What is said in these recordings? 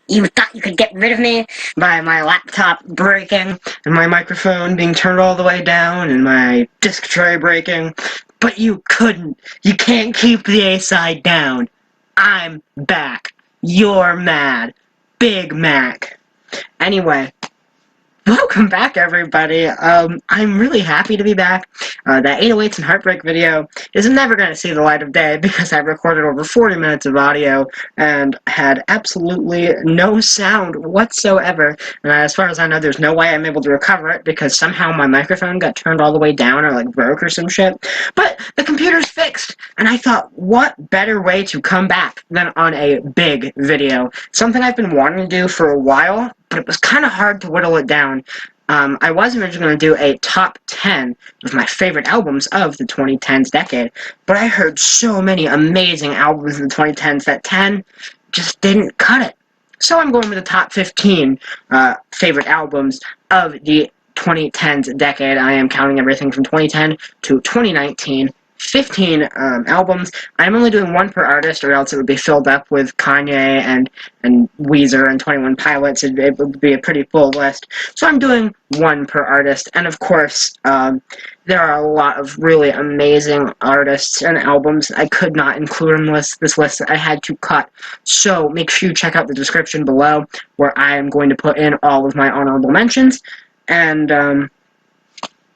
You thought you could get rid of me by my laptop breaking, and my microphone being turned all the way down, and my disc tray breaking, but you couldn't. You can't keep the A-side down. I'm back. You're mad. Big Mac. Anyway, welcome back, everybody. I'm really happy to be back. That 808s and Heartbreak video is never going to see the light of day because I recorded over 40 minutes of audio and had absolutely no sound whatsoever. And as far as I know, there's no way I'm able to recover it because somehow my microphone got turned all the way down or like broke or some shit. But the computer's fixed, and I thought, what better way to come back than on a big video? Something I've been wanting to do for a while, but it was kind of hard to whittle it down. I was originally going to do a top 10 of my favorite albums of the 2010s decade, but I heard so many amazing albums in the 2010s that 10 just didn't cut it. So I'm going with the top 15 favorite albums of the 2010s decade. I am counting everything from 2010 to 2019. 15 albums. I'm only doing one per artist, or else it would be filled up with Kanye and Weezer and 21 Pilots. It would be a pretty full list. So I'm doing one per artist, and of course, there are a lot of really amazing artists and albums. I could not include in this list. I had to cut. So make sure you check out the description below, where I am going to put in all of my honorable mentions. And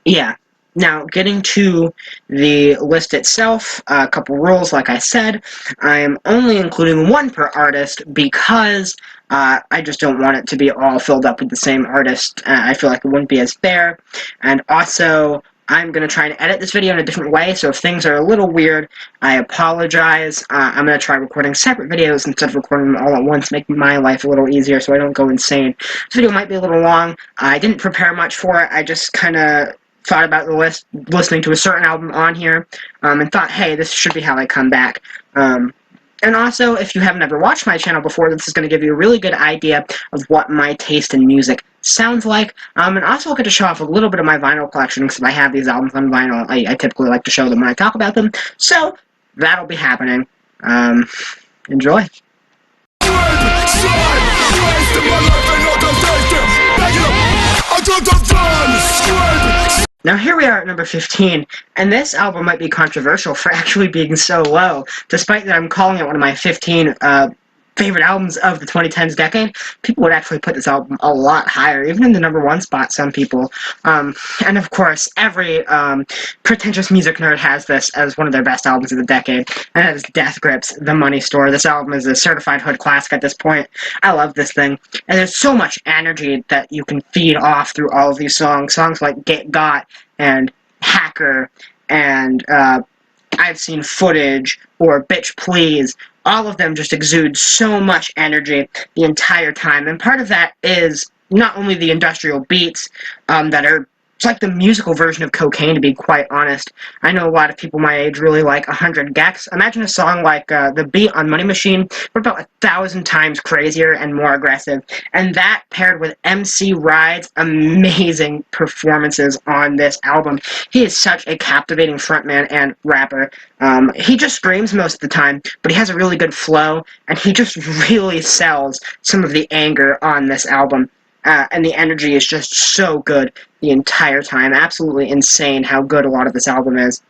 yeah. Now, getting to the list itself, a couple rules, like I said. I am only including one per artist because I just don't want it to be all filled up with the same artist. I feel like it wouldn't be as fair. And also, I'm going to try and edit this video in a different way, so if things are a little weird, I apologize. I'm going to try recording separate videos instead of recording them all at once, making my life a little easier so I don't go insane. This video might be a little long. I didn't prepare much for it. I just kind of thought about the list, listening to a certain album on here, and thought, hey, this should be how I come back. And also, if you haven't ever watched my channel before, this is going to give you a really good idea of what my taste in music sounds like. And also, I'll get to show off a little bit of my vinyl collection, because if I have these albums on vinyl, I typically like to show them when I talk about them. So, that'll be happening. Enjoy. Now here we are at number 15, and this album might be controversial for actually being so low, despite that I'm calling it one of my 15 favorite albums of the 2010s decade. People would actually put this album a lot higher, even in the number one spot, some people. And of course, every pretentious music nerd has this as one of their best albums of the decade, and that is Death Grips, The Money Store. This album is a certified hood classic at this point. I love this thing, and there's so much energy that you can feed off through all of these songs. Songs like Get Got and Hacker and I've Seen Footage or Bitch Please. All of them just exude so much energy the entire time, and part of that is not only the industrial beats that are, it's like the musical version of cocaine, to be quite honest. I know a lot of people my age really like 100 Gecs. Imagine a song like the beat on Money Machine, but about 1,000 times crazier and more aggressive. And that paired with MC Ride's amazing performances on this album. He is such a captivating frontman and rapper. He just screams most of the time, but he has a really good flow, and he just really sells some of the anger on this album. And the energy is just so good the entire time. Absolutely insane how good a lot of this album is.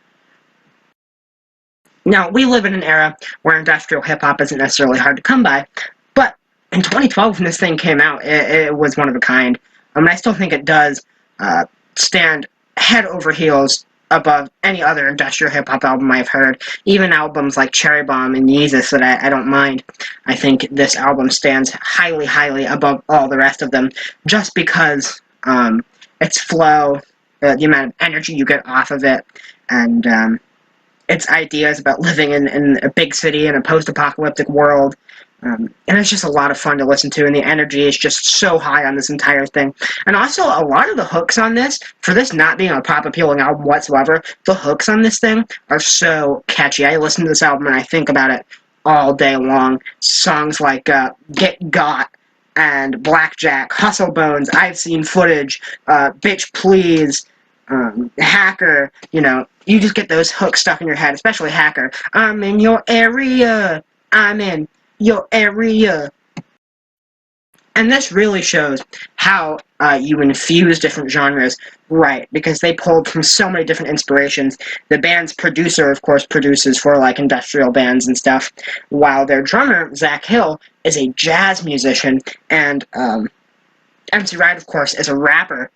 Now, we live in an era where industrial hip-hop isn't necessarily hard to come by, but in 2012, when this thing came out, it was one of a kind. I still think it does stand head over heels above any other industrial hip-hop album I've heard. Even albums like Cherry Bomb and Yeezus that I don't mind. I think this album stands highly, highly above all the rest of them, just because its flow, the amount of energy you get off of it, and its ideas about living in a big city in a post-apocalyptic world. And it's just a lot of fun to listen to, and the energy is just so high on this entire thing. And also, a lot of the hooks on this, for this not being a pop-appealing album whatsoever, the hooks on this thing are so catchy. I listen to this album and I think about it all day long. Songs like Get Got and Blackjack, Hustle Bones, I've Seen Footage, Bitch Please, Hacker, you just get those hooks stuck in your head, especially Hacker. I'm in your area, I'm in your area. And this really shows how you infuse different genres right, because they pulled from so many different inspirations. The band's producer, of course, produces for, like, industrial bands and stuff, while their drummer, Zach Hill, is a jazz musician, and MC Wright, of course, is a rapper.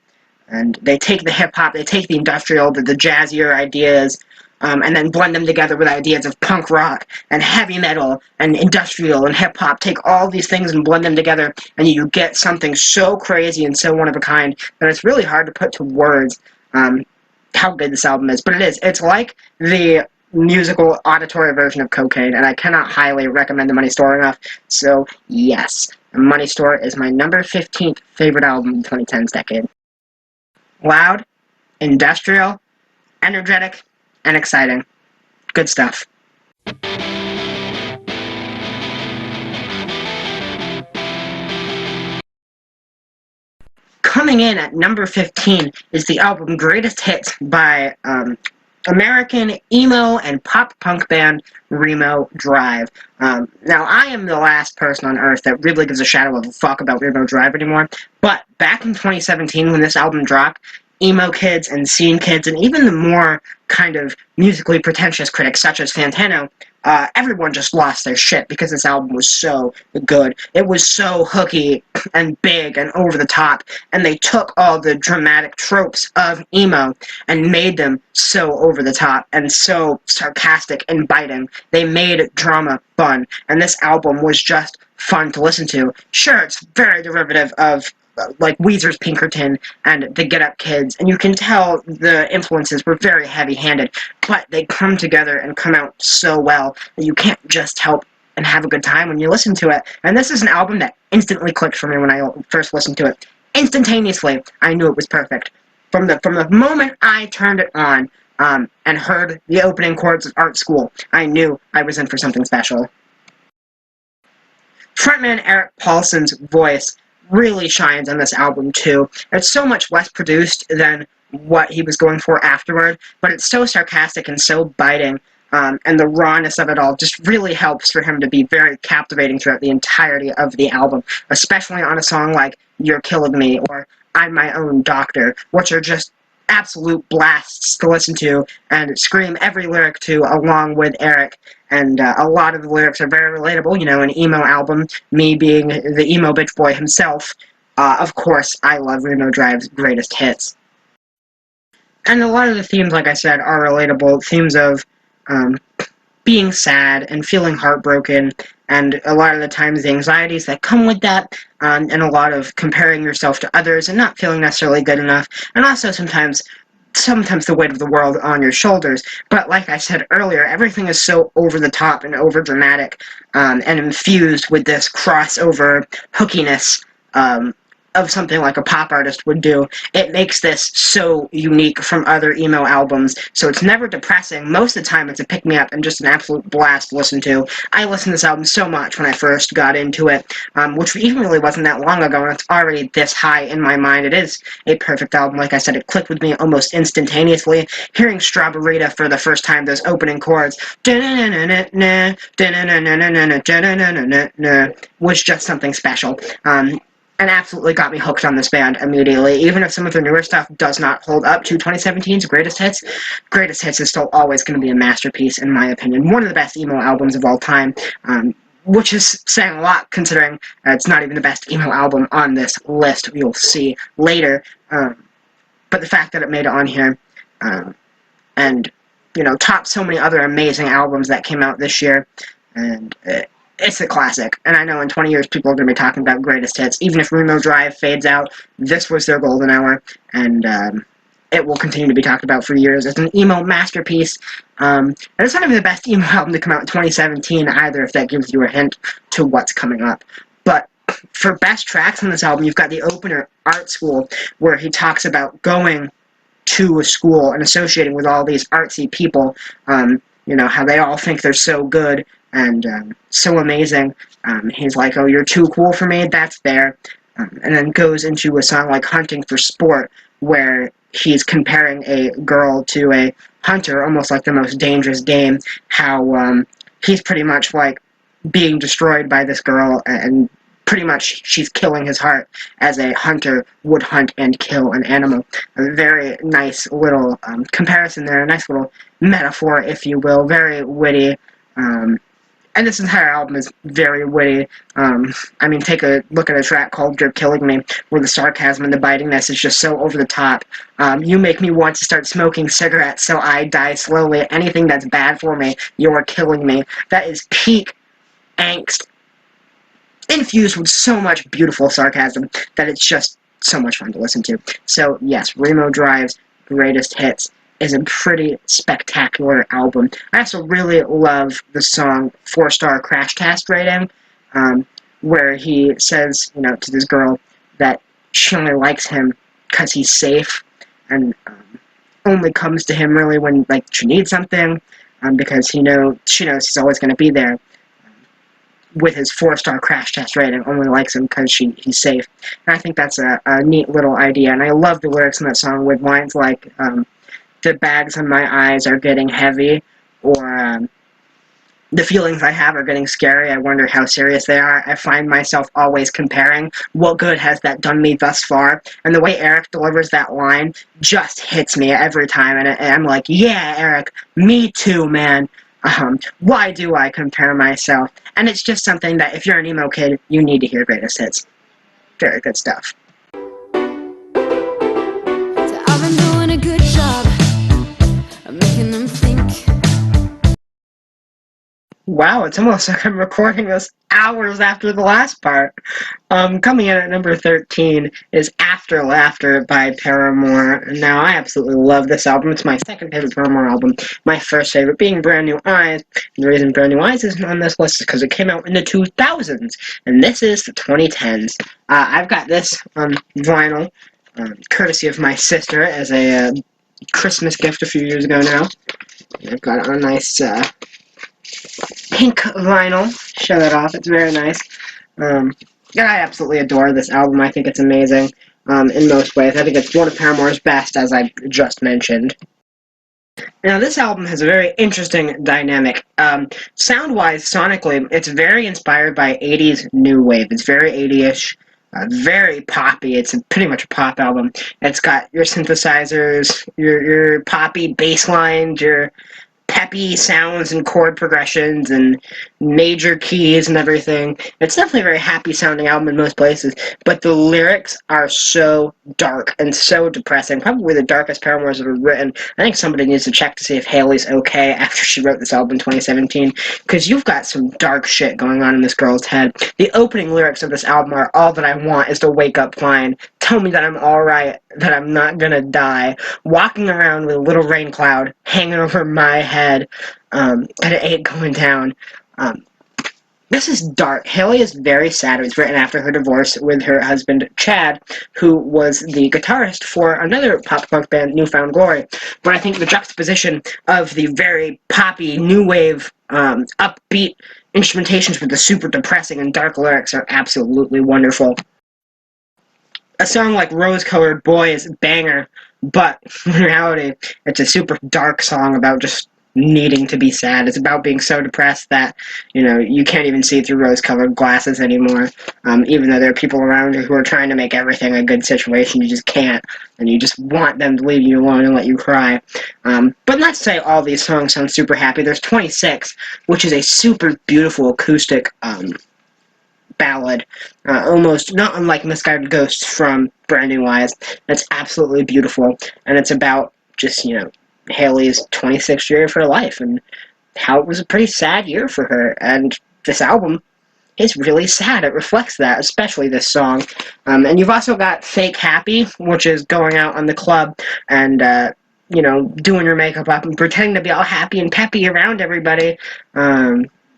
And they take the hip-hop, they take the industrial, the jazzier ideas, and then blend them together with ideas of punk rock and heavy metal and industrial and hip-hop. Take all these things and blend them together, and you get something so crazy and so one-of-a-kind that it's really hard to put to words how good this album is. But it is. It's like the musical auditory version of Cocaine, and I cannot highly recommend The Money Store enough. So, yes, The Money Store is my number 15th favorite album of the 2010s decade. Loud, industrial, energetic, and exciting. Good stuff. Coming in at number 15 is the album Greatest Hits by American emo and pop-punk band Reno Drive. Now, I am the last person on earth that really gives a shadow of a fuck about Reno Drive anymore, but back in 2017 when this album dropped, emo kids and scene kids, and even the more kind of musically pretentious critics such as Fantano, everyone just lost their shit because this album was so good. It was so hooky and big and over the top, and they took all the dramatic tropes of emo and made them so over the top and so sarcastic and biting. They made drama fun, and this album was just fun to listen to. Sure, it's very derivative of like Weezer's Pinkerton and the Get Up Kids, and you can tell the influences were very heavy-handed, but they come together and come out so well that you can't just help and have a good time when you listen to it. And this is an album that instantly clicked for me when I first listened to it. Instantaneously, I knew it was perfect. From the moment I turned it on and heard the opening chords of Art School, I knew I was in for something special. Frontman Eric Paulson's voice really shines on this album, too. It's so much less produced than what he was going for afterward, but it's so sarcastic and so biting, and the rawness of it all just really helps for him to be very captivating throughout the entirety of the album, especially on a song like You're Killing Me or I'm My Own Doctor, which are just absolute blasts to listen to and scream every lyric to along with Eric. And a lot of the lyrics are very relatable, you know, an emo album, me being the emo bitch boy himself. Of course, I love Reno Drive's Greatest Hits. And a lot of the themes, like I said, are relatable. Themes of being sad and feeling heartbroken, and a lot of the times the anxieties that come with that, and a lot of comparing yourself to others and not feeling necessarily good enough, and also sometimes the weight of the world on your shoulders. But like I said earlier, everything is so over the top and over dramatic, and infused with this crossover hookiness of something like a pop artist would do. It makes this so unique from other emo albums, so it's never depressing. Most of the time it's a pick-me-up and just an absolute blast to listen to. I listened to this album so much when I first got into it, which even really wasn't that long ago, and it's already this high in my mind. It is a perfect album. Like I said, it clicked with me almost instantaneously. Hearing Strawberita for the first time, those opening chords, was just something special. And absolutely got me hooked on this band immediately. Even if some of their newer stuff does not hold up to 2017's Greatest Hits, Greatest Hits is still always going to be a masterpiece, in my opinion. One of the best emo albums of all time, which is saying a lot, considering it's not even the best emo album on this list. You'll see later. But the fact that it made it on here, and, you know, topped so many other amazing albums that came out this year, and it's a classic, and I know in 20 years people are going to be talking about Greatest Hits. Even if Reno Drive fades out, this was their golden hour, and it will continue to be talked about for years. It's an emo masterpiece, and it's not even the best emo album to come out in 2017 either, if that gives you a hint to what's coming up. But for best tracks on this album, you've got the opener, Art School, where he talks about going to a school and associating with all these artsy people, you know, how they all think they're so good and so amazing. He's like, oh, you're too cool for me? That's fair. And then goes into a song like Hunting for Sport, where he's comparing a girl to a hunter, almost like the most dangerous game, how he's pretty much like being destroyed by this girl and pretty much she's killing his heart as a hunter would hunt and kill an animal. A very nice little comparison there, a nice little metaphor, if you will, very witty. And this entire album is very witty. I mean, take a look at a track called You're Killing Me, where the sarcasm and the bitingness is just so over the top. You make me want to start smoking cigarettes so I die slowly. Anything that's bad for me, you're killing me. That is peak angst, infused with so much beautiful sarcasm that it's just so much fun to listen to. So, yes, Remo Drive's Greatest Hits is a pretty spectacular album. I also really love the song 4-Star Crash Test Rating, where he says, to this girl that she only likes him because he's safe, and only comes to him really when, she needs something, because she knows he's always going to be there. With his 4-star crash test rating, only likes him because he's safe. And I think that's a neat little idea, and I love the lyrics in that song with lines like, the bags on my eyes are getting heavy, or the feelings I have are getting scary, I wonder how serious they are, I find myself always comparing, what good has that done me thus far? And the way Eric delivers that line just hits me every time, and I'm like, yeah, Eric, me too, man. Why do I compare myself? And it's just something that if you're an emo kid, you need to hear Greatest Hits. Very good stuff. So I've been doing a good job of making them think. Wow, it's almost like I'm recording this hours after the last part. Coming in at number 13 is After Laughter by Paramore. Now, I absolutely love this album. It's my second favorite Paramore album. My first favorite being Brand New Eyes. And the reason Brand New Eyes isn't on this list is because it came out in the 2000s. And this is the 2010s. I've got this vinyl, courtesy of my sister, as a Christmas gift a few years ago now. I've got it on a nice pink vinyl. Show that off. It's very nice. I absolutely adore this album. I think it's amazing in most ways. I think it's one of Paramore's best, as I just mentioned. Now, this album has a very interesting dynamic. Sound-wise, sonically, it's very inspired by 80s new wave. It's very 80ish, very poppy. It's pretty much a pop album. It's got your synthesizers, your poppy bass lines, your peppy sounds and chord progressions and major keys and everything. It's definitely a very happy sounding album in most places, but the lyrics are so dark and so depressing. Probably the darkest Paramore's ever written. I think somebody needs to check to see if Haley's okay after she wrote this album in 2017, because you've got some dark shit going on in this girl's head. The opening lyrics of this album are, all that I want is to wake up fine. Tell me that I'm alright, that I'm not gonna die. Walking around with a little rain cloud hanging over my head, and it ain't going down. This is dark. Haley is very sad. It was written after her divorce with her husband, Chad, who was the guitarist for another pop-punk band, New Found Glory. But I think the juxtaposition of the very poppy, new wave, upbeat instrumentations with the super depressing and dark lyrics are absolutely wonderful. A song like Rose-Colored Boy is a banger, but in reality, it's a super dark song about just needing to be sad. It's about being so depressed that, you can't even see through rose-colored glasses anymore. Even though there are people around you who are trying to make everything a good situation, you just can't, and you just want them to leave you alone and let you cry. But not to say all these songs sound super happy. There's 26, which is a super beautiful acoustic ballad, almost not unlike Misguided Ghosts from Brand New Eyes. That's absolutely beautiful, and it's about just, Haley's 26th year of her life, and how it was a pretty sad year for her, and this album is really sad. It reflects that, especially this song. And you've also got Fake Happy, which is going out on the club and, doing your makeup up and pretending to be all happy and peppy around everybody,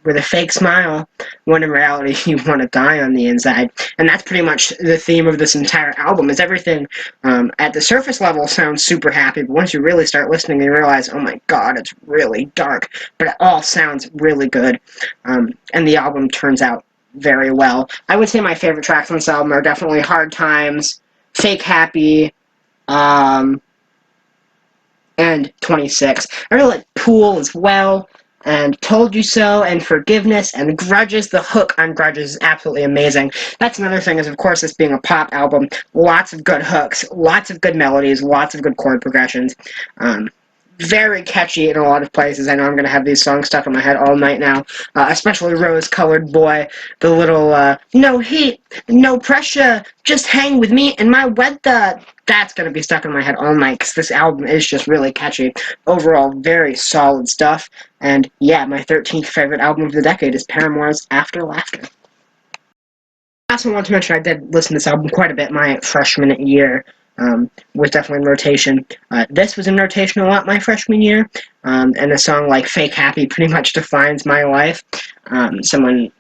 with a fake smile, when in reality you want to die on the inside. And that's pretty much the theme of this entire album, is everything at the surface level sounds super happy, but once you really start listening you realize, oh my god, it's really dark, but it all sounds really good. And the album turns out very well. I would say my favorite tracks on this album are definitely Hard Times, Fake Happy, and 26. I really like Pool as well. and Told You So, and Forgiveness, and Grudges. The hook on Grudges is absolutely amazing. That's another thing, is of course this being a pop album, lots of good hooks, lots of good melodies, lots of good chord progressions. Very catchy in a lot of places. I know I'm going to have these songs stuck in my head all night now, especially Rose-Colored Boy, the little, no heat, no pressure, just hang with me and my weather. That's going to be stuck in my head all night, because this album is just really catchy. Overall, very solid stuff. And yeah, my 13th favorite album of the decade is Paramore's After Laughter. I also want to mention I did listen to this album quite a bit my freshman year. Was definitely in rotation. This was in rotation a lot my freshman year, and a song like Fake Happy pretty much defines my life. Someone,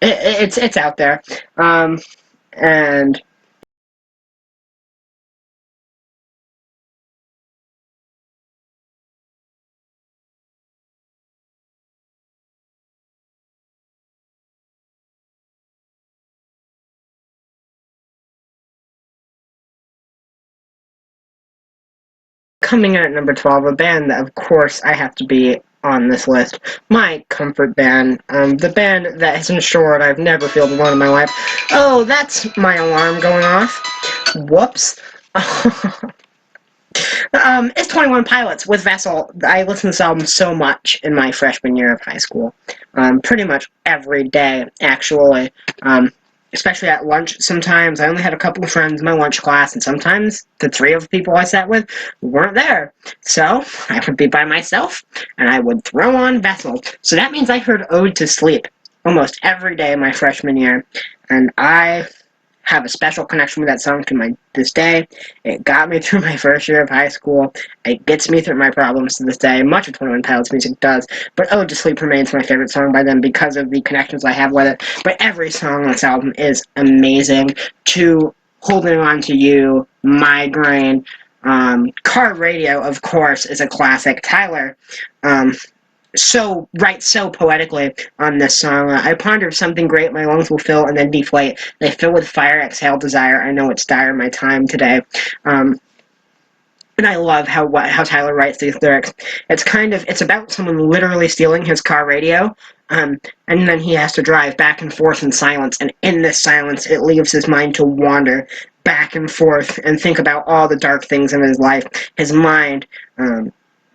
it's out there. And coming in at number 12, a band that, of course, I have to be on this list. My comfort band. The band that has ensured I've never felt alone in my life. Oh, that's my alarm going off. Whoops. It's 21 Pilots with Vessel. I listened to this album so much in my freshman year of high school. Pretty much every day, actually. Especially at lunch sometimes. I only had a couple of friends in my lunch class, and sometimes the three of the people I sat with weren't there. So, I would be by myself, and I would throw on Vessel. So that means I heard Ode to Sleep almost every day my freshman year, and I have a special connection with that song to this day. It got me through my first year of high school. It gets me through my problems to this day. Much of 21 Pilots music does, but Ode to Sleep remains my favorite song by them because of the connections I have with it. But every song on this album is amazing. To Holding On to You, Migraine, Car Radio, of course, is a classic. Tyler, writes so poetically on this song. I ponder if something great my lungs will fill and then deflate. They fill with fire, exhale desire. I know it's dire my time today. And I love how Tyler writes these lyrics. It's about someone literally stealing his car radio, and then he has to drive back and forth in silence, and in this silence it leaves his mind to wander back and forth and think about all the dark things in his life. His mind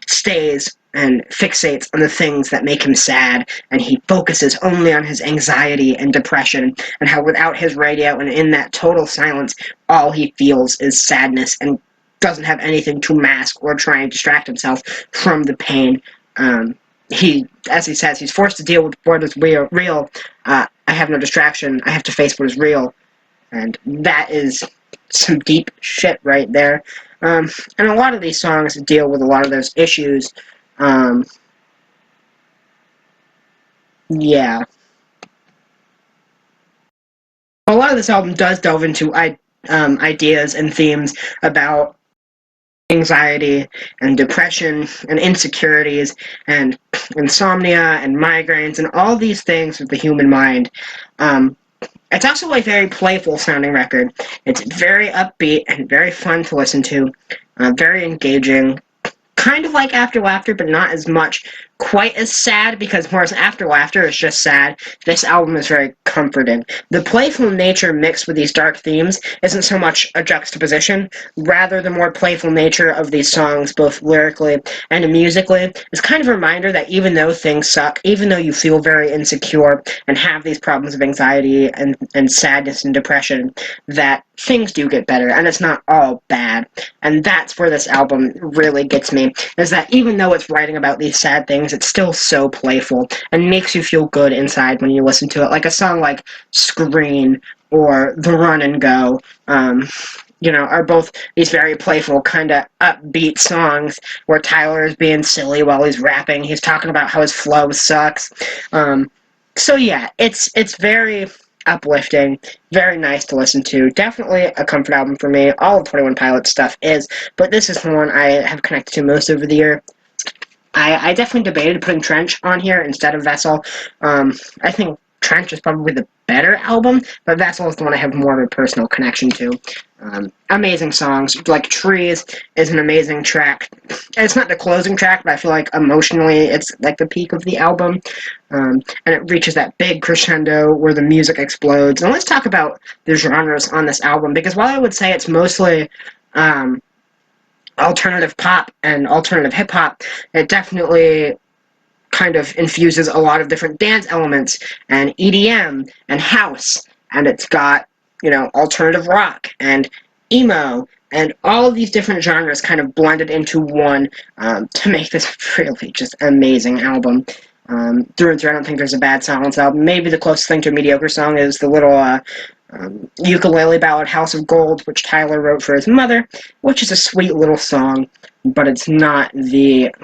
stays and fixates on the things that make him sad, and he focuses only on his anxiety and depression, and how without his radio and in that total silence, all he feels is sadness and doesn't have anything to mask or try and distract himself from the pain. As he says, he's forced to deal with what is real. I have no distraction. I have to face what is real. And that is some deep shit right there. And a lot of these songs deal with a lot of those issues. Yeah. A lot of this album does delve into ideas and themes about anxiety and depression and insecurities and insomnia and migraines and all these things with the human mind. It's also a very playful sounding record. It's very upbeat and very fun to listen to, very engaging. Kind of like After Laughter, but not as much. Quite as sad, because whereas After Laughter is just sad, this album is very comforting. The playful nature mixed with these dark themes isn't so much a juxtaposition, rather the more playful nature of these songs, both lyrically and musically, is kind of a reminder that even though things suck, even though you feel very insecure and have these problems of anxiety and sadness and depression, that things do get better, and it's not all bad. And that's where this album really gets me, is that even though it's writing about these sad things, it's still so playful and makes you feel good inside when you listen to it. Like a song like Screen or The Run and Go, are both these very playful, kind of upbeat songs where Tyler is being silly while he's rapping. He's talking about how his flow sucks. So yeah, it's very uplifting, very nice to listen to. Definitely a comfort album for me. All of 21 Pilots stuff is, but this is the one I have connected to most over the year. I definitely debated putting Trench on here instead of Vessel. I think Trench is probably the better album, but Vessel is the one I have more of a personal connection to. Amazing songs, like Trees is an amazing track. It's not the closing track, but I feel like emotionally it's like the peak of the album. And it reaches that big crescendo where the music explodes. And let's talk about the genres on this album, because while I would say it's mostly alternative pop and alternative hip-hop, it definitely kind of infuses a lot of different dance elements and EDM and house, and it's got, alternative rock and emo and all of these different genres kind of blended into one to make this really just amazing album. Through and through, I don't think there's a bad song on this album. Maybe the closest thing to a mediocre song is the little ukulele ballad House of Gold, which Tyler wrote for his mother, which is a sweet little song, but it's not the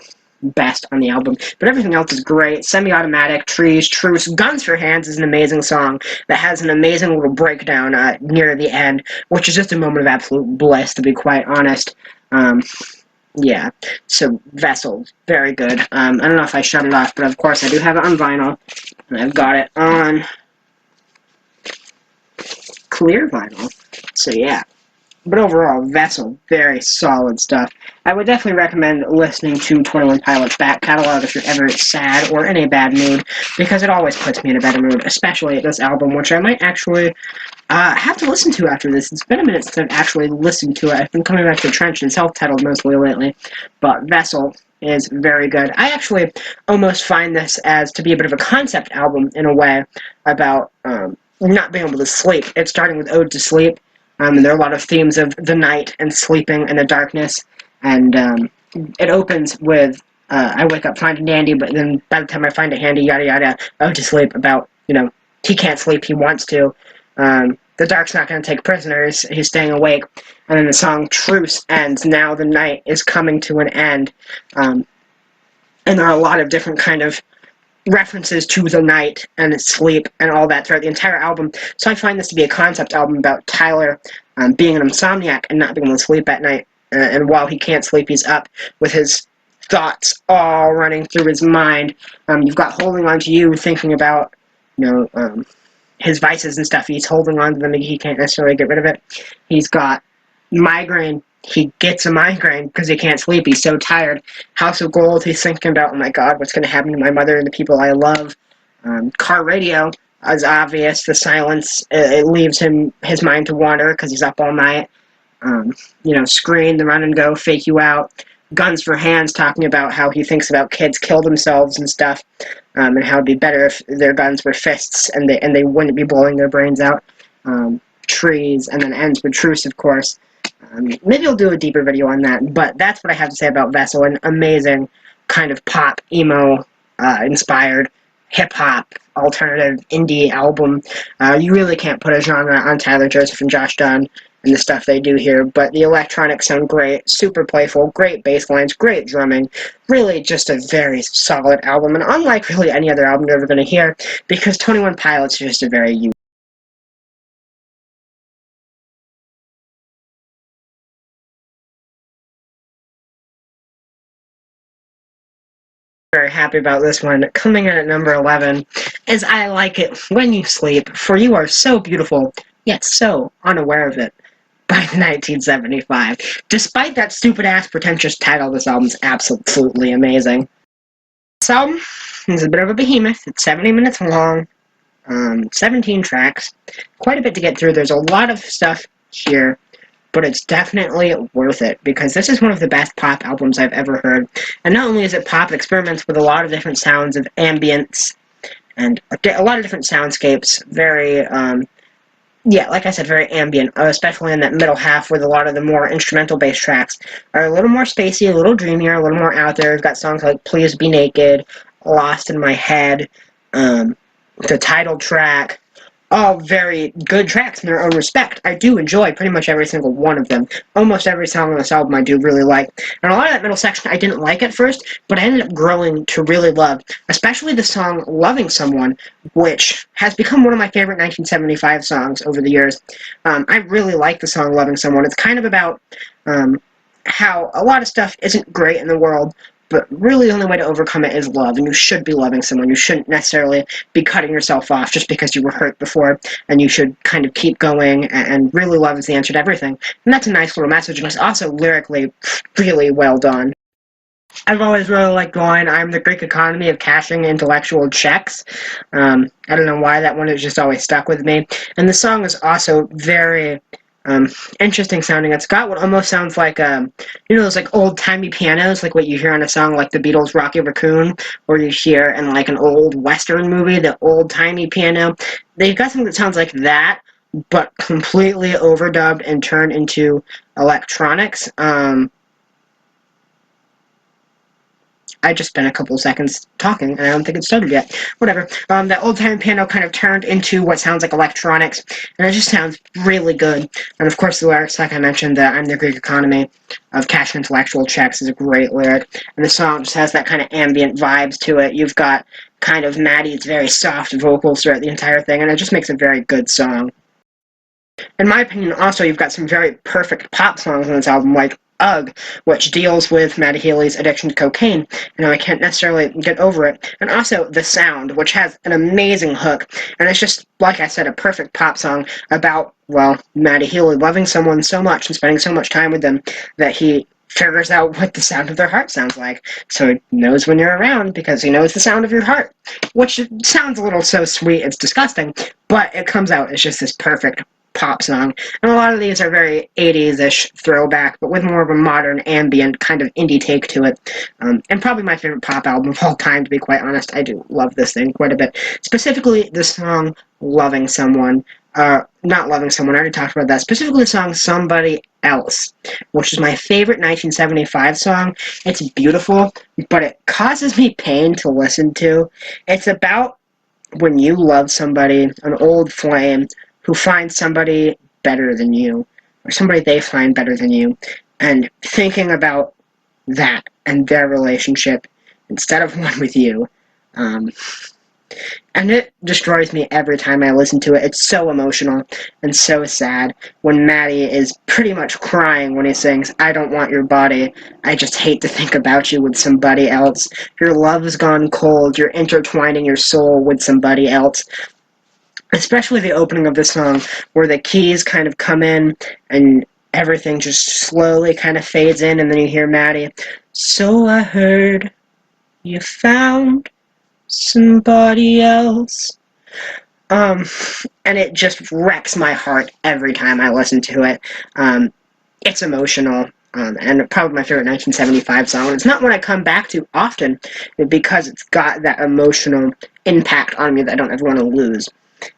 best on the album, but everything else is great. Semi-Automatic, Trees, Truce, Guns for Hands is an amazing song that has an amazing little breakdown near the end, which is just a moment of absolute bliss, to be quite honest. Yeah, so Vessel, very good. I don't know if I shut it off, but of course I do have it on vinyl, and I've got it on clear vinyl, so yeah. But overall, Vessel, very solid stuff. I would definitely recommend listening to 21 Pilots' back catalog if you're ever sad or in a bad mood, because it always puts me in a better mood, especially this album, which I might actually have to listen to after this. It's been a minute since I've actually listened to it. I've been coming back to Trench and self-titled mostly lately, but Vessel is very good. I actually almost find this as to be a bit of a concept album in a way about not being able to sleep. It's starting with Ode to Sleep. And there are a lot of themes of the night and sleeping and the darkness. And it opens with, I wake up finding Dandy, but then by the time I find it handy, yada yada, Ode to Sleep about, he can't sleep, he wants to. The dark's not going to take prisoners, he's staying awake. And then the song Truce ends, now the night is coming to an end. And there are a lot of different kind of references to the night and sleep and all that throughout the entire album. So I find this to be a concept album about Tyler being an insomniac and not being able to sleep at night. And while he can't sleep, he's up with his thoughts all running through his mind. You've got Holding On To You, thinking about, his vices and stuff. He's holding on to them. He can't necessarily get rid of it. He's got migraine. He gets a migraine because he can't sleep. He's so tired. House of Gold, he's thinking about, oh my God, what's going to happen to my mother and the people I love. Car Radio is obvious. The silence, it leaves his mind to wander because he's up all night. Screen, The Run and Go, Fake You Out. Guns for Hands, talking about how he thinks about kids kill themselves and stuff, and how it'd be better if their guns were fists and they wouldn't be blowing their brains out. Trees, and then ends with Truce, of course. Maybe I'll do a deeper video on that, but that's what I have to say about Vessel, an amazing kind of pop, emo, inspired, hip-hop, alternative, indie album. You really can't put a genre on Tyler Joseph and Josh Dun and the stuff they do here, but the electronics sound great, super playful, great bass lines, great drumming, really just a very solid album, and unlike really any other album you're ever going to hear, because 21 Pilots is just a very unique. Very happy about this one. Coming in at number 11 is I Like It When You Sleep, For You Are So Beautiful, Yet So Unaware of It, by 1975. Despite that stupid-ass pretentious title, this album's absolutely amazing. This album is a bit of a behemoth. It's 70 minutes long, 17 tracks, quite a bit to get through. There's a lot of stuff here, but it's definitely worth it, because this is one of the best pop albums I've ever heard. And not only is it pop, it experiments with a lot of different sounds of ambience, and a lot of different soundscapes, very, like I said, very ambient, especially in that middle half where a lot of the more instrumental-based tracks are a little more spacey, a little dreamier, a little more out there. We've got songs like Please Be Naked, Lost in My Head, the title track, all very good tracks in their own respect. I do enjoy pretty much every single one of them. Almost every song on this album I do really like. And a lot of that middle section I didn't like at first, but I ended up growing to really love, especially the song Loving Someone, which has become one of my favorite 1975 songs over the years. I really like the song Loving Someone. It's kind of about how a lot of stuff isn't great in the world, but really the only way to overcome it is love, and you should be loving someone. You shouldn't necessarily be cutting yourself off just because you were hurt before, and you should kind of keep going, and really love is the answer to everything. And that's a nice little message, and it's also lyrically really well done. I've always really liked the line, "I'm the Greek economy of cashing intellectual checks." I don't know why that one has just always stuck with me. And the song is also very interesting sounding. It's got what almost sounds like, those like old-timey pianos, like what you hear on a song like the Beatles' Rocky Raccoon, or you hear in like an old Western movie, the old-timey piano. They've got something that sounds like that, but completely overdubbed and turned into electronics. I just spent a couple seconds talking, and I don't think it started yet. Whatever. That old-time piano kind of turned into what sounds like electronics, and it just sounds really good. And of course, the lyrics, like I mentioned, that "I'm the Greek economy of cash intellectual checks" is a great lyric. And the song just has that kind of ambient vibes to it. You've got kind of Maddie's very soft vocals throughout the entire thing, and it just makes a very good song. In my opinion, also, you've got some very perfect pop songs on this album, like Ugh, which deals with Maddie Healy's addiction to cocaine. I can't necessarily get over it. And also The Sound, which has an amazing hook. And it's just, like I said, a perfect pop song about, well, Maddie Healy loving someone so much and spending so much time with them that he figures out what the sound of their heart sounds like. So he knows when you're around because he knows the sound of your heart. Which sounds a little so sweet, it's disgusting. But it comes out as just this perfect pop song. And a lot of these are very 80s-ish throwback, but with more of a modern, ambient, kind of indie take to it. And probably my favorite pop album of all time, to be quite honest. I do love this thing quite a bit. Specifically, the song Loving Someone. Not Loving Someone, I already talked about that. Specifically the song Somebody Else, which is my favorite 1975 song. It's beautiful, but it causes me pain to listen to. It's about when you love somebody, an old flame, who finds somebody better than you, or somebody they find better than you, and thinking about that and their relationship instead of one with you. And it destroys me every time I listen to it. It's so emotional and so sad when Maddie is pretty much crying when he sings, "I don't want your body, I just hate to think about you with somebody else. Your love's gone cold, you're intertwining your soul with somebody else." Especially the opening of the song, where the keys kind of come in and everything just slowly kind of fades in, and then you hear Maddie, "So I heard you found somebody else." And it just wrecks my heart every time I listen to it. It's emotional, and probably my favorite 1975 song. And it's not one I come back to often, because it's got that emotional impact on me that I don't ever want to lose.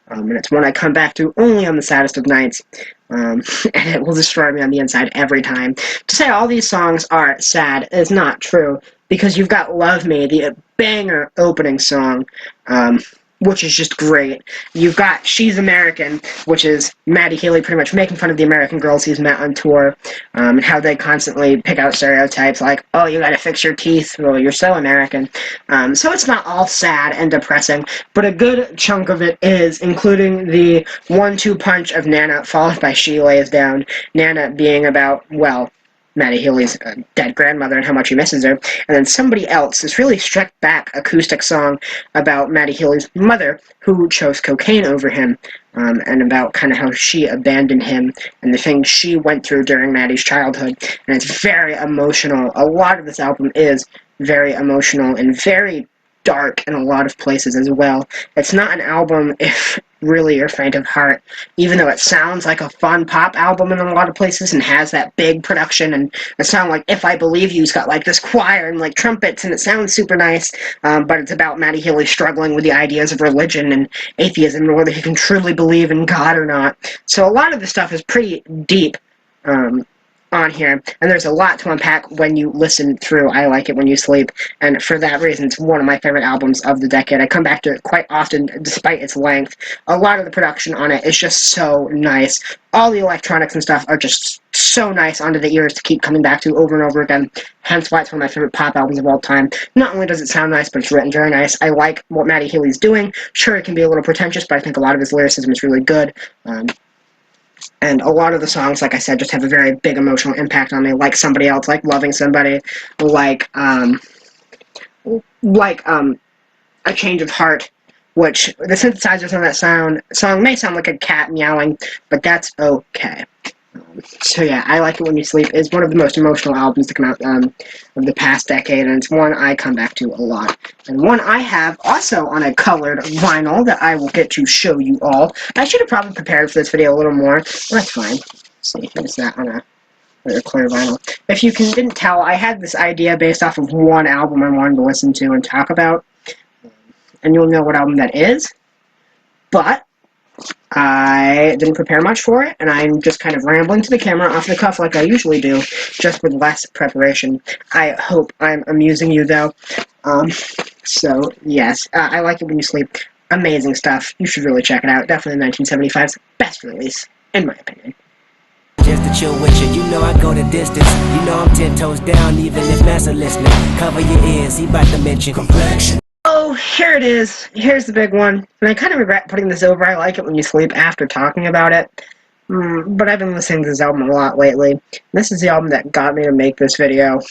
And it's one I come back to only on the saddest of nights, and it will destroy me on the inside every time. To say all these songs are sad is not true, because you've got Love Me, the banger opening song, which is just great. You've got She's American, which is Maddie Healy pretty much making fun of the American girls he's met on tour, and how they constantly pick out stereotypes like, "Oh, you gotta fix your teeth, well, you're so American." So it's not all sad and depressing, but a good chunk of it is, including the 1-2 punch of Nana, followed by She Lays Down. Nana being about, well, Maddie Healy's dead grandmother and how much he misses her. And then Somebody Else, this really stripped back acoustic song about Maddie Healy's mother, who chose cocaine over him, and about kind of how she abandoned him and the things she went through during Maddie's childhood. And it's very emotional. A lot of this album is very emotional and very dark in a lot of places as well. It's not an album if really you're faint of heart, even though it sounds like a fun pop album in a lot of places and has that big production, and it sounds like If I Believe You's got like this choir and like trumpets, and it sounds super nice, but it's about Maddie Healy struggling with the ideas of religion and atheism and whether he can truly believe in God or not. So a lot of the stuff is pretty deep on here, and there's a lot to unpack when you listen through I Like It When You Sleep, and for that reason it's one of my favorite albums of the decade. I come back to it quite often despite its length. A lot of the production on it is just so nice. All the electronics and stuff are just so nice onto the ears to keep coming back to over and over again, hence why it's one of my favorite pop albums of all time. Not only does it sound nice, but it's written very nice. I like what Maddie Healy's doing. Sure, it can be a little pretentious, but I think a lot of his lyricism is really good. And a lot of the songs, like I said, just have a very big emotional impact on me, like Somebody Else, like Loving Somebody, like like A Change of Heart, which the synthesizers on that song may sound like a cat meowing, but that's okay. So yeah, I Like It When You Sleep is one of the most emotional albums to come out of the past decade, and it's one I come back to a lot. And one I have also on a colored vinyl that I will get to show you all. I should have probably prepared for this video a little more. That's fine. Let's see, here's that on a clear vinyl. If you didn't tell, I had this idea based off of one album I wanted to listen to and talk about, and you'll know what album that is. But I didn't prepare much for it, and I'm just kind of rambling to the camera off the cuff like I usually do, just with less preparation. I hope I'm amusing you, though. So, yes, I Like It When You Sleep. Amazing stuff. You should really check it out. Definitely 1975's best release, in my opinion. Just to chill with you, you know I go the distance. You know I'm 10 toes down, even if Master listening. Cover your ears, he about to mention complexion. Oh, here it is. Here's the big one. And I kind of regret putting this over I Like It When You Sleep after talking about it. But I've been listening to this album a lot lately. This is the album that got me to make this video.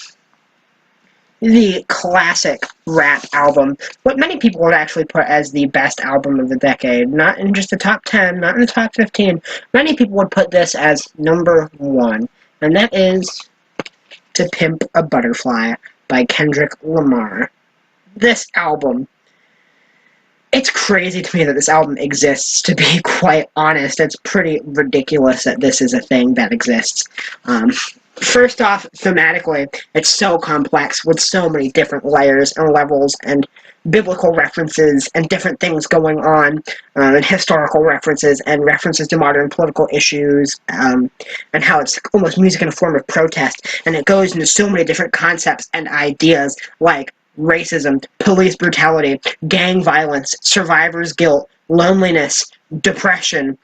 The classic rap album. What many people would actually put as the best album of the decade. Not in just the top 10, not in the top 15. Many people would put this as number 1. And that is To Pimp a Butterfly by Kendrick Lamar. This album, it's crazy to me that this album exists, to be quite honest. It's pretty ridiculous that this is a thing that exists. First off, thematically, it's so complex with so many different layers and levels and biblical references and different things going on, and historical references and references to modern political issues, and how it's almost music in a form of protest, and it goes into so many different concepts and ideas like racism, police brutality, gang violence, survivor's guilt, loneliness, depression,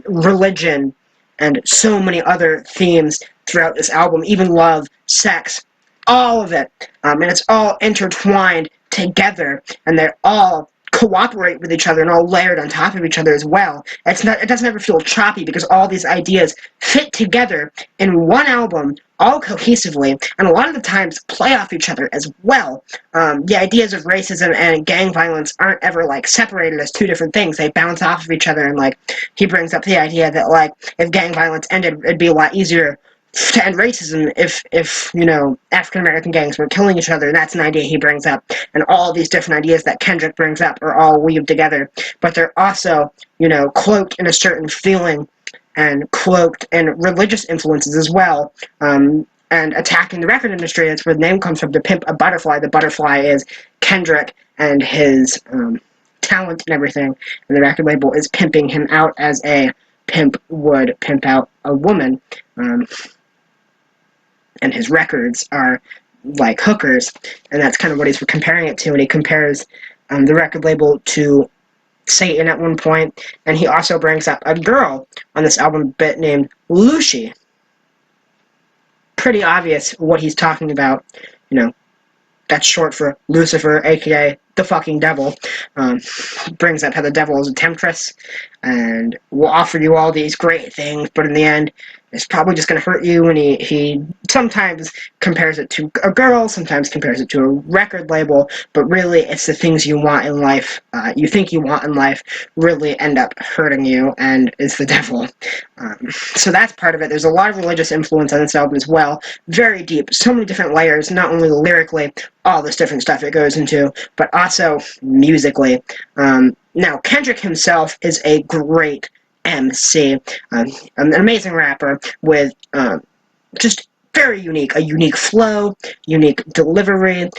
religion, and so many other themes throughout this album, even love, sex, all of it. And it's all intertwined together, and they all cooperate with each other and all layered on top of each other as well. It doesn't ever feel choppy because all these ideas fit together in one album all cohesively, and a lot of the times play off each other as well. The ideas of racism and gang violence aren't ever like separated as two different things. They bounce off of each other, and like he brings up the idea that like if gang violence ended, it'd be a lot easier to end racism if you know, African American gangs were killing each other. That's an idea he brings up, and all these different ideas that Kendrick brings up are all weaved together, but they're also, you know, cloaked in a certain feeling and cloaked in religious influences as well, and attacking the record industry. That's where the name comes from, To Pimp a Butterfly. The butterfly is Kendrick and his talent and everything, and the record label is pimping him out as a pimp would pimp out a woman. And his records are like hookers, and that's kind of what he's comparing it to, and he compares the record label to Satan at one point, and he also brings up a girl on this album bit named Lucy. Pretty obvious what he's talking about, you know, that's short for Lucifer, aka the fucking devil. Brings up how the devil is a temptress, and will offer you all these great things, but in the end, it's probably just going to hurt you, and he sometimes compares it to a girl, sometimes compares it to a record label, but really it's the things you want in life, you think you want in life, really end up hurting you, and it's the devil. So that's part of it. There's a lot of religious influence on this album as well, very deep, so many different layers, not only lyrically, all this different stuff it goes into, but also musically. Now, Kendrick himself is a great MC, an amazing rapper with just very unique, a unique flow, unique delivery,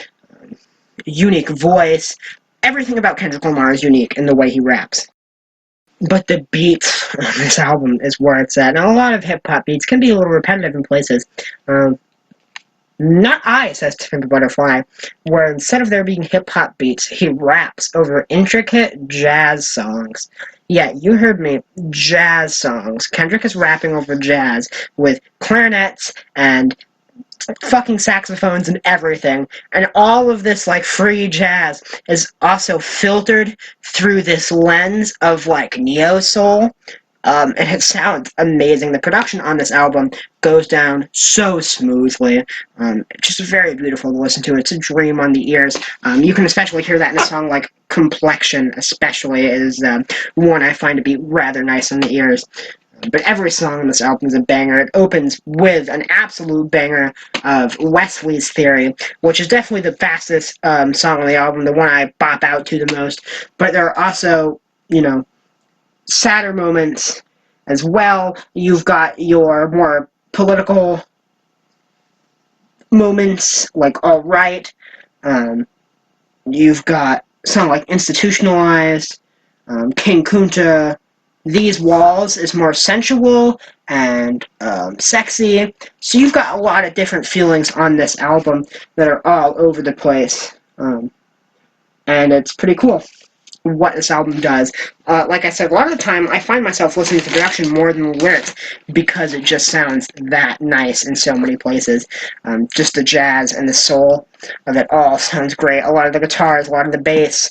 unique voice. Everything about Kendrick Lamar is unique in the way he raps. But the beats on this album is where it's at. Now, a lot of hip-hop beats can be a little repetitive in places. Not I, says To Pimp a Butterfly, where instead of there being hip-hop beats, he raps over intricate jazz songs. Yeah, you heard me, jazz songs. Kendrick is rapping over jazz with clarinets and fucking saxophones and everything. And all of this, like, free jazz is also filtered through this lens of, like, neo-soul. and it sounds amazing. The production on this album goes down so smoothly. Just very beautiful to listen to. It's a dream on the ears. You can especially hear that in a song like Complexion, especially, is one I find to be rather nice on the ears. But every song on this album is a banger. It opens with an absolute banger of Wesley's Theory, which is definitely the fastest song on the album, the one I bop out to the most. But there are also, sadder moments as well. You've got your more political moments, like All Right. You've got a song like Institutionalized, King Kunta. These Walls is more sensual and sexy. So you've got a lot of different feelings on this album that are all over the place. And it's pretty cool what this album does. Like I said, a lot of the time I find myself listening to production more than the lyrics because it just sounds that nice in so many places. Just the jazz and the soul of it all sounds great. A lot of the guitars, a lot of the bass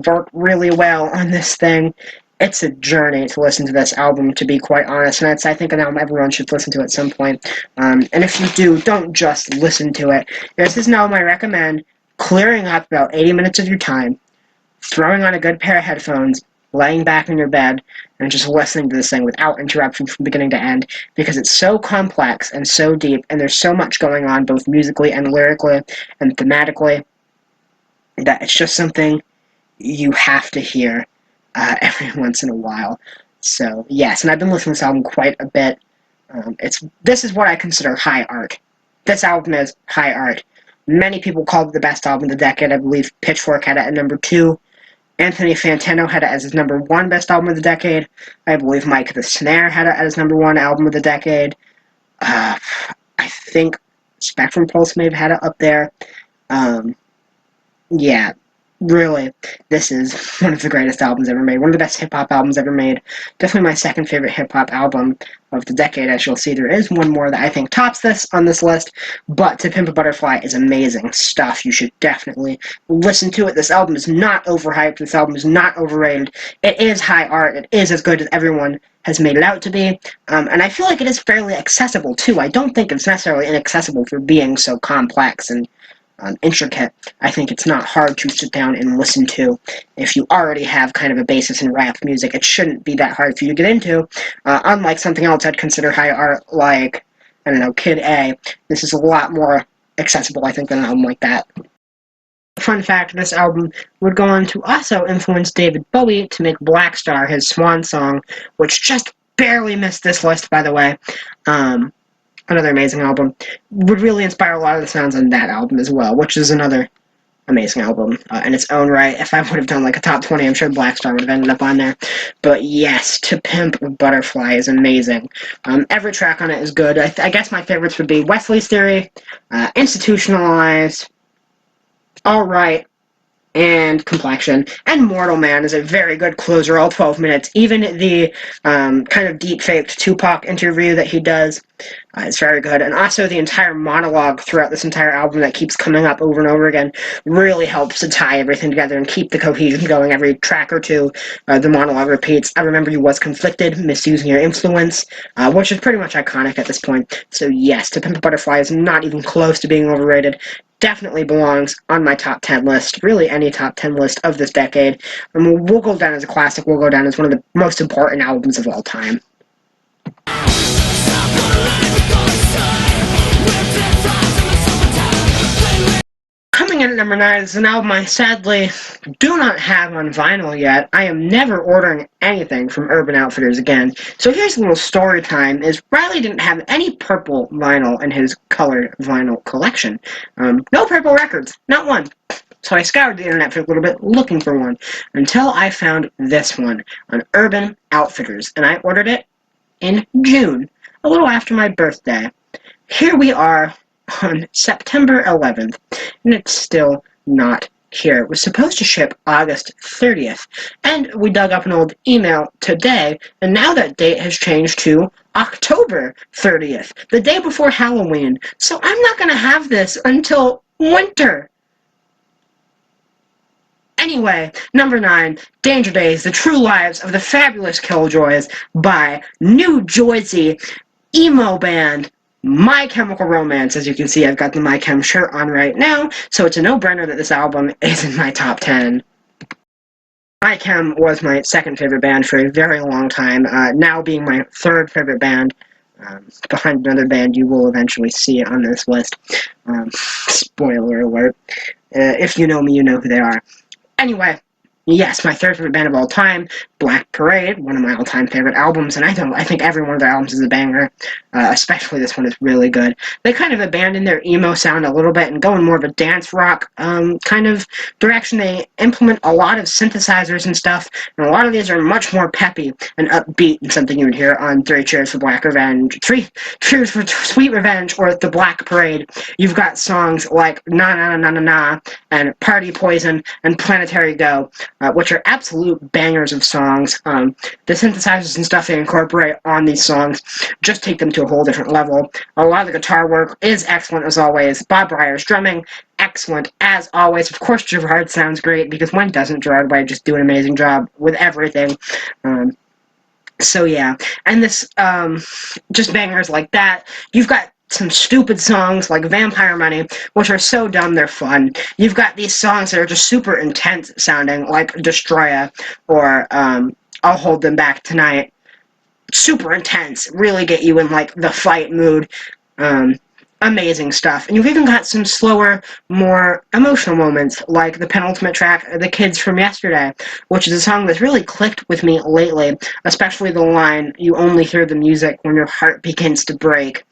work really well on this thing. It's a journey to listen to this album, to be quite honest, and it's, I think, an album everyone should listen to at some point. And if you do, don't just listen to it. This is an album I recommend clearing up about 80 minutes of your time, throwing on a good pair of headphones, laying back in your bed, and just listening to this thing without interruption from beginning to end, because it's so complex and so deep, and there's so much going on, both musically and lyrically and thematically, that it's just something you have to hear every once in a while. So, yes, and I've been listening to this album quite a bit. This is what I consider high art. This album is high art. Many people called it the best album of the decade. I believe Pitchfork had it at number 2. Anthony Fantano had it as his number 1 best album of the decade. I believe Mike the Snare had it as his number 1 album of the decade. I think Spectrum Pulse may have had it up there. Yeah, really, this is one of the greatest albums ever made. One of the best hip-hop albums ever made. Definitely my second favorite hip-hop album of the decade, as you'll see. There is one more that I think tops this on this list, but To Pimp a Butterfly is amazing stuff. You should definitely listen to it. This album is not overhyped. This album is not overrated. It is high art. It is as good as everyone has made it out to be, and I feel like it is fairly accessible, too. I don't think it's necessarily inaccessible for being so complex and intricate. I think it's not hard to sit down and listen to. If you already have kind of a basis in rap music, it shouldn't be that hard for you to get into. Unlike something else I'd consider high art, like, I don't know, Kid A, this is a lot more accessible, I think, than an album like that. Fun fact, this album would go on to also influence David Bowie to make Black Star his swan song, which just barely missed this list, by the way. Another amazing album. Would really inspire a lot of the sounds on that album as well, which is another amazing album in its own right. If I would have done like a top 20, I'm sure Black Star would have ended up on there. But yes, To Pimp a Butterfly is amazing. Every track on it is good. I guess my favorites would be Wesley's Theory, Institutionalized, All Right, and Complexion. And Mortal Man is a very good closer, all 12 minutes. Even the kind of deep-faked Tupac interview that he does is very good. And also the entire monologue throughout this entire album that keeps coming up over and over again really helps to tie everything together and keep the cohesion going. Every track or two, the monologue repeats, "I remember you was conflicted, misusing your influence," which is pretty much iconic at this point. So yes, To Pimp a Butterfly is not even close to being overrated. Definitely belongs on my top 10 list, really any top 10 list of this decade. We'll go down as a classic, we'll go down as one of the most important albums of all time. Coming in at number 9 is an album I sadly do not have on vinyl yet. I am never ordering anything from Urban Outfitters again. So here's a little story time, is Riley didn't have any purple vinyl in his colored vinyl collection. No purple records, not one. So I scoured the internet for a little bit looking for one, until I found this one on Urban Outfitters, and I ordered it in June, a little after my birthday. Here we are on September 11th, and it's still not here. It was supposed to ship August 30th, and we dug up an old email today, and now that date has changed to October 30th, the day before Halloween. So I'm not going to have this until winter. Anyway, number 9, Danger Days, The True Lives of the Fabulous Killjoys by New Jersey emo band My Chemical Romance. As you can see, I've got the My Chem shirt on right now, so it's a no-brainer that this album is in my top 10. My Chem was my second favorite band for a very long time, now being my third favorite band, behind another band you will eventually see on this list. Spoiler alert. If you know me, you know who they are. Anyway, yes, my third favorite band of all time, Black Parade, one of my all-time favorite albums, and I think every one of their albums is a banger, especially this one is really good. They kind of abandoned their emo sound a little bit and go in more of a dance rock kind of direction. They implement a lot of synthesizers and stuff, and a lot of these are much more peppy and upbeat than something you would hear on Three Cheers for Sweet Revenge, or The Black Parade. You've got songs like Na Na Na Na Na and Party Poison and Planetary Go, which are absolute bangers of songs. The synthesizers and stuff they incorporate on these songs just take them to a whole different level. A lot of the guitar work is excellent as always. Bob Breyer's drumming, excellent as always. Of course, Gerard sounds great, because when doesn't Gerard Way just do an amazing job with everything? So yeah, and this, just bangers like that. You've got some stupid songs like Vampire Money, which are so dumb they're fun. You've got these songs that are just super intense sounding, like Destroya, or I'll Hold Them Back Tonight. Super intense, really get you in like the fight mood. Amazing stuff. And you've even got some slower, more emotional moments, like the penultimate track, The Kids From Yesterday, which is a song that's really clicked with me lately, especially the line, "You only hear the music when your heart begins to break."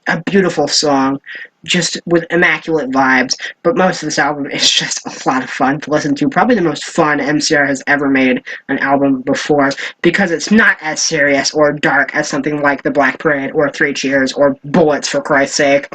A beautiful song, just with immaculate vibes, but most of this album is just a lot of fun to listen to. Probably the most fun MCR has ever made an album before, because it's not as serious or dark as something like The Black Parade or Three Cheers or Bullets, for Christ's sake.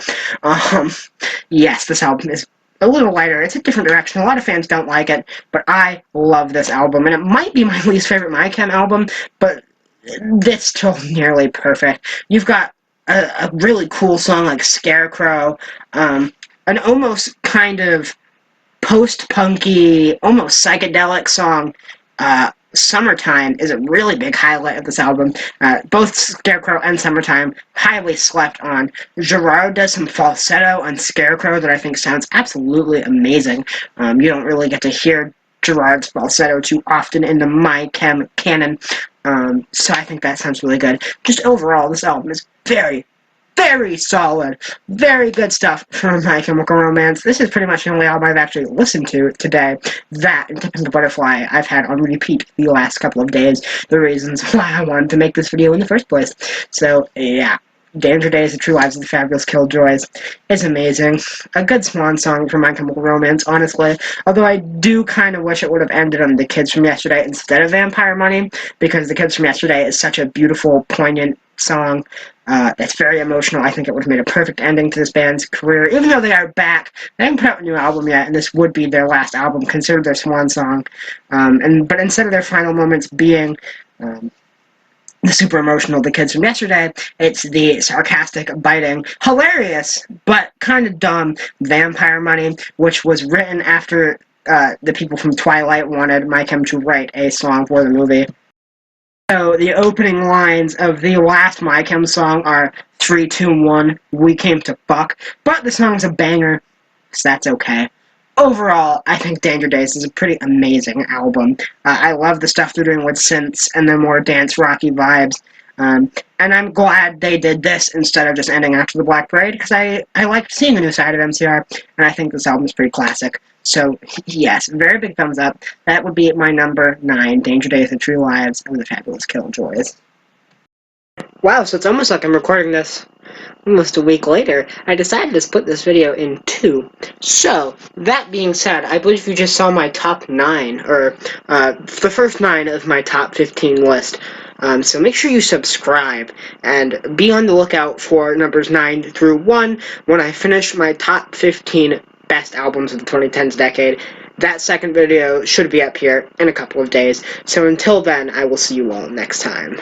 Yes, this album is a little lighter. It's a different direction. A lot of fans don't like it, but I love this album, and it might be my least favorite My Chem album, but it's still nearly perfect. You've got a really cool song like Scarecrow, an almost kind of post-punky, almost psychedelic song. Summertime is a really big highlight of this album. Both Scarecrow and Summertime, highly slept on. Gerard does some falsetto on Scarecrow that I think sounds absolutely amazing. You don't really get to hear Gerard's falsetto too often in the My Chem canon. So I think that sounds really good. Just overall, this album is very, very solid. Very good stuff from My Chemical Romance. This is pretty much the only album I've actually listened to today. That and Tip and the Butterfly I've had on repeat the last couple of days. The reasons why I wanted to make this video in the first place. So, yeah. Danger Days, The True Lives of the Fabulous Killjoys is amazing. A good swan song for My Chemical Romance, honestly. Although I do kind of wish it would have ended on The Kids From Yesterday instead of Vampire Money, because The Kids From Yesterday is such a beautiful, poignant song. It's very emotional. I think it would have made a perfect ending to this band's career. Even though they are back, they haven't put out a new album yet, and this would be their last album, considered their swan song. But instead of their final moments being the super emotional The Kids From Yesterday, it's the sarcastic, biting, hilarious, but kind of dumb Vampire Money, which was written after the people from Twilight wanted My Chem to write a song for the movie. So the opening lines of the last My Chem song are 3, 2, 1, we came to fuck, but the song's a banger, so that's okay. Overall, I think Danger Days is a pretty amazing album. I love the stuff they're doing with synths and the more dance rocky vibes. And I'm glad they did this instead of just ending after the Black Parade, because I liked seeing the new side of MCR, and I think this album is pretty classic. So, yes, very big thumbs up. That would be my number 9, Danger Days, The True Lives of the Fabulous Killjoys. Wow, so it's almost like I'm recording this almost a week later. I decided to split this video in 2. So, that being said, I believe you just saw my top 9, or the first 9 of my top 15 list. So make sure you subscribe, and be on the lookout for numbers 9 through 1 when I finish my top 15 best albums of the 2010s decade. That second video should be up here in a couple of days. So until then, I will see you all next time.